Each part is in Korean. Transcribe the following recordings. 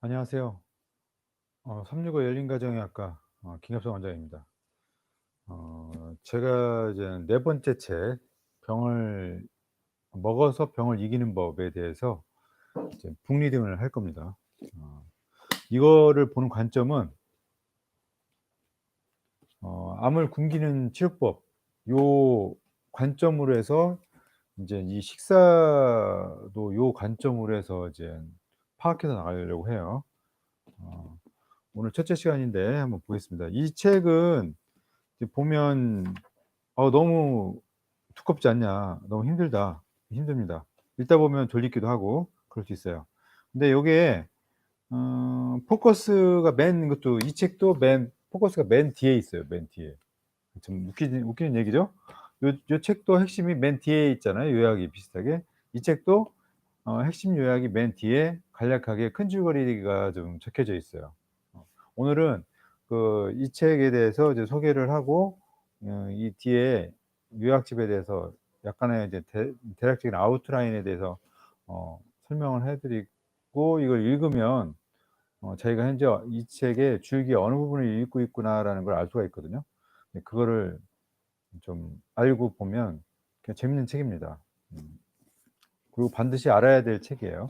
안녕하세요. 365 열린가정의학과 김갑성 원장입니다. 제가 이제 네 번째 책 병을 먹어서 병을 이기는 법에 대해서 이제 북리딩을 할 겁니다. 어 이거를 보는 관점은 암을 굶기는 치료법 요 관점으로 해서 인제 이 식사도 요 관점으로 해서 이제 파악해서 나가려고 해요. 어 오늘 첫째 시간인데 한번 보겠습니다. 이 책은 이제 보면 너무 두껍지 않냐. 너무 힘들다. 힘듭니다. 읽다 보면 졸리기도 하고 그럴 수 있어요. 근데 요게 포커스가 맨 이것도 이 책도 맨 포커스가 맨 뒤에 있어요, 맨 뒤에. 좀 웃기는 얘기죠. 요 책도 핵심이 맨 뒤에 있잖아요, 요약이 비슷하게. 이 책도 핵심 요약이 맨 뒤에 간략하게 큰 줄거리가 좀 적혀져 있어요. 오늘은 이 책에 대해서 이제 소개를 하고 이 뒤에 요약집에 대해서 약간의 이제 대략적인 아웃라인에 대해서 설명을 해 드리고 이걸 읽으면 자기가 현재 이 책의 줄기의 어느 부분을 읽고 있구나라는 걸 알 수가 있거든요. 네, 그거를 좀 알고 보면 그냥 재밌는 책입니다. 음. 그리고 반드시 알아야 될 책이에요.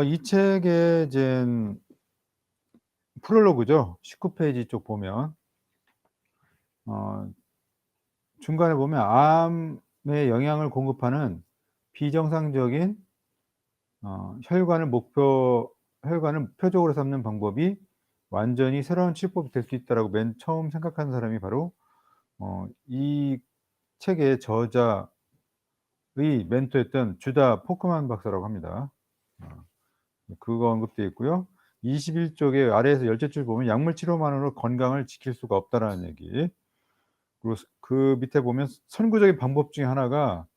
이 책의 이젠 프롤로그죠. 19 페이지 쪽 보면 어 중간에 보면 암에 영향을 공급하는 비정상적인 혈관을 표적으로 삼는 방법이 완전히 새로운 치료법이 될 수 있다라고 맨 처음 생각한 사람이 바로 이 책의 저자의 멘토였던 주다 포크만 박사라고 합니다. 어 그거 언급되어 있고요. 21 쪽에 아래에서 열째 줄 보면 "약물 치료만으로 건강을 지킬 수가 없다."라는 얘기. 그리고 그 밑에 보면 "선구적인 방법 중에 하나가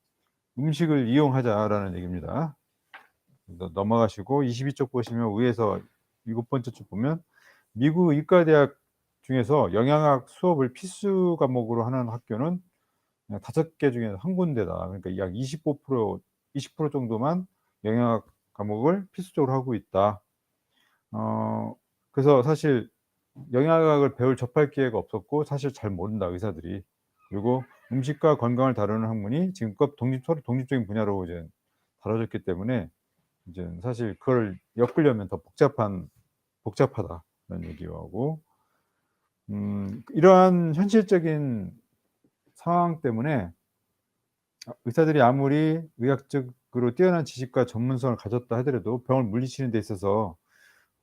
음식을 이용하자."라는 얘기입니다. 넘어가시고 22쪽 보시면 위에서 일곱 번째 줄 보면 미국 의과대학 중에서 영양학 수업을 필수 과목으로 하는 학교는 그냥 5개 중에 한 군데다. 그러니까 약 25% 20% 정도만 영양학 과목을 필수적으로 하고 있다. 어 그래서 사실 영양학을 배울 접할 기회가 없었고 사실 잘 모른다, 의사들이. 그리고 음식과 건강을 다루는 학문이 지금껏 서로 독립적인 분야로 이제 다뤄졌기 때문에 이제 사실 그걸 엮으려면 더 복잡하다는 얘기하고 이러한 현실적인 상황 때문에 의사들이 아무리 의학적으로 뛰어난 지식과 전문성을 가졌다 하더라도 병을 물리치는 데 있어서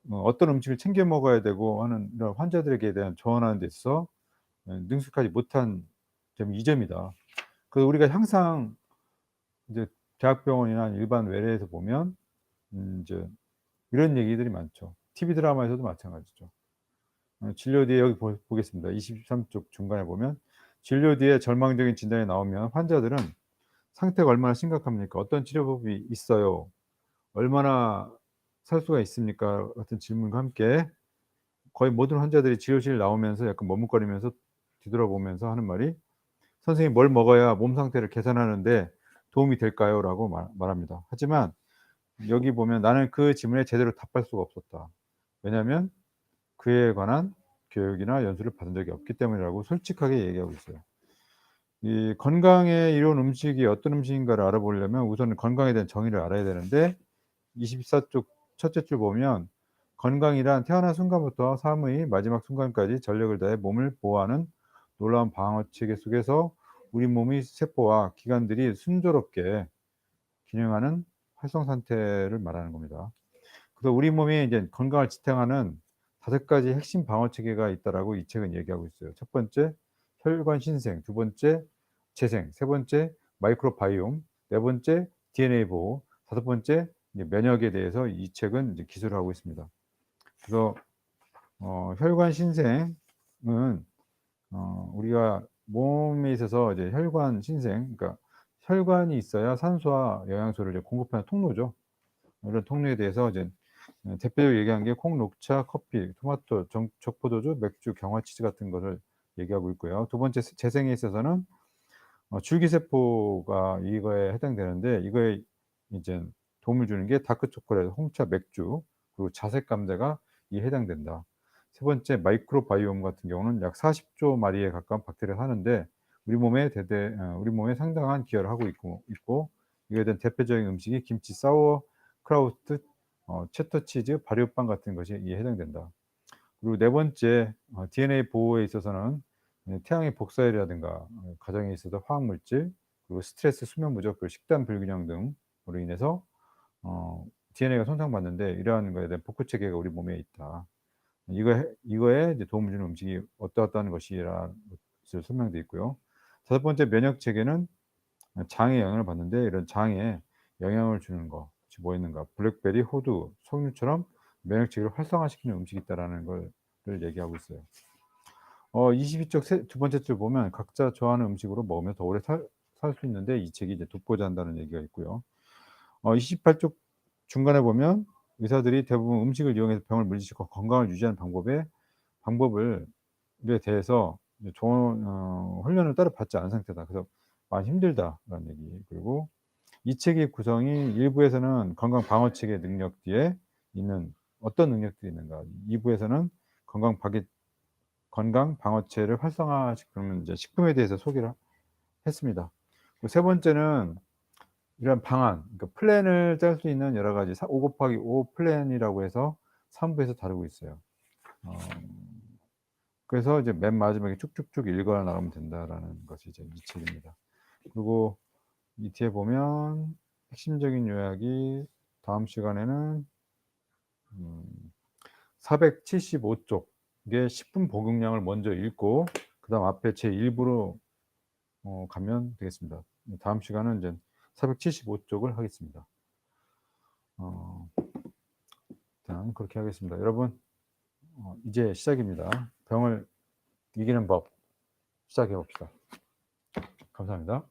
어떤 음식을 챙겨 먹어야 되고 하는 이런 환자들에게 대한 조언하는 데 있어서 능숙하지 못한 점이 이 점이다. 그래서 우리가 항상 이제 대학병원이나 일반 외래에서 보면 인제 이런 얘기들이 많죠. TV 드라마에서도 마찬가지죠. 진료 뒤에 여기 보겠습니다. 23쪽 중간에 보면 진료 뒤에 절망적인 진단이 나오면 환자들은 "상태가 얼마나 심각합니까? 어떤 치료법이 있어요? 얼마나 살 수가 있습니까?" 같은 질문과 함께 거의 모든 환자들이 진료실 나오면서 약간 머뭇거리면서 뒤돌아보면서 하는 말이 "선생님 뭘 먹어야 몸 상태를 개선하는 데 도움이 될까요?"라고 말합니다. 하지만 여기 보면 "나는 그 질문에 제대로 답할 수가 없었다. 왜냐하면 그에 관한 교육이나 연수를 받은 적이 없기 때문이라고 솔직하게 얘기하고 있어요. 이 건강에 이로운 음식이 어떤 음식인가를 알아보려면 우선 건강에 대한 정의를 알아야 되는데 24쪽 첫째 줄 보면 "건강이란 태어난 순간부터 삶의 마지막 순간까지 전력을 다해 몸을 보호하는 놀라운 방어 체계 속에서 우리 몸의 세포와 기관들이 순조롭게 균형하는 활성 상태를 말하는 겁니다." 그래서 우리 몸이 이제 건강을 지탱하는 5가지 핵심 방어 체계가 있다라고 이 책은 얘기하고 있어요. 첫 번째 혈관 신생, 두 번째 재생, 세 번째 마이크로바이옴, 네 번째 DNA 보호, 다섯 번째 이제 면역에 대해서 이 책은 이제 기술을 하고 있습니다. 그래서 혈관 신생은 우리가 몸에 있어서 이제 혈관 신생, 그러니까 혈관이 있어야 산소와 영양소를 이제 공급하는 통로죠. 이런 통로에 대해서 이제 대표적으로 얘기한 게 콩, 녹차, 커피, 토마토, 적포도주, 맥주, 경화치즈 같은 것을 얘기하고 있고요. 두 번째 재생에 있어서는 줄기세포가 이거에 해당되는데, 이거에 이제 도움을 주는 게 다크 초콜릿, 홍차, 맥주, 그리고 자색 감자가 이에 해당된다. 세 번째 마이크로바이옴 같은 경우는 약 40조 마리에 가까운 박테리아가 사는데 우리 몸에 상당한 기여를 하고 있고 이거에 대한 대표적인 음식이 김치, 사우어크라우트, 체터 치즈, 발효빵 같은 것이 이에 해당된다. 그리고 네 번째, DNA 보호에 있어서는 태양의 복사열이라든가 가정에 있어서 화학물질, 그리고 스트레스, 수면 부족, 그리고 식단 불균형 등으로 인해서 어 DNA가 손상받는데, 이러한 거에 대한 복구 체계가 우리 몸에 있다. 이거에 이제 도움을 주는 음식이 어떠어떠한 것이라는 것을 설명되어 있고요. 다섯 번째, 면역 체계는 장에 영향을 받는데, 이런 장에 영향을 주는 것이 뭐 있는가? 블랙베리, 호두, 석류처럼 면역 체계를 활성화시키는 음식이 있다라는 를 얘기하고 있어요. 22쪽 두 번째 줄 보면 각자 좋아하는 음식으로 먹으면 더 오래 살 수 있는데, 이 책이 이제 돕고자 한다는 얘기가 있고요. 28쪽 중간에 보면 의사들이 대부분 음식을 이용해서 병을 물리치고 건강을 유지하는 방법을 에 대해서 이제 좋은 훈련을 따로 받지 않은 상태다. 그래서 많이 힘들다라는 얘기. 그리고 이 책의 구성이 1 부에서는 건강 방어 체계 능력 뒤에 있는 어떤 능력들이 있는가. 2 부에서는 건강 방어체를 활성화시키는 이제 식품에 대해서 소개를 했습니다. 그리고 세 번째는 이런 방안, 그러니까 플랜을 짤 수 있는 여러 가지 5 플랜이라고 해서 3 부에서 다루고 있어요. 어 그래서 이제 맨 마지막에 쭉쭉쭉 읽어 나가면 된다라는 것이 이제 이 책입니다. 그리고 이 뒤에 보면 핵심적인 요약이 다음 시간에는 음 475 쪽의 식품 복용량을 먼저 읽고 그다음 앞에 제 1 부로 가면 되겠습니다. 다음 시간은 이제 475 쪽을 하겠습니다. 어 일단 그렇게 하겠습니다. 여러분, 이제 시작입니다. 병을 이기는 법 시작해 봅시다. 감사합니다.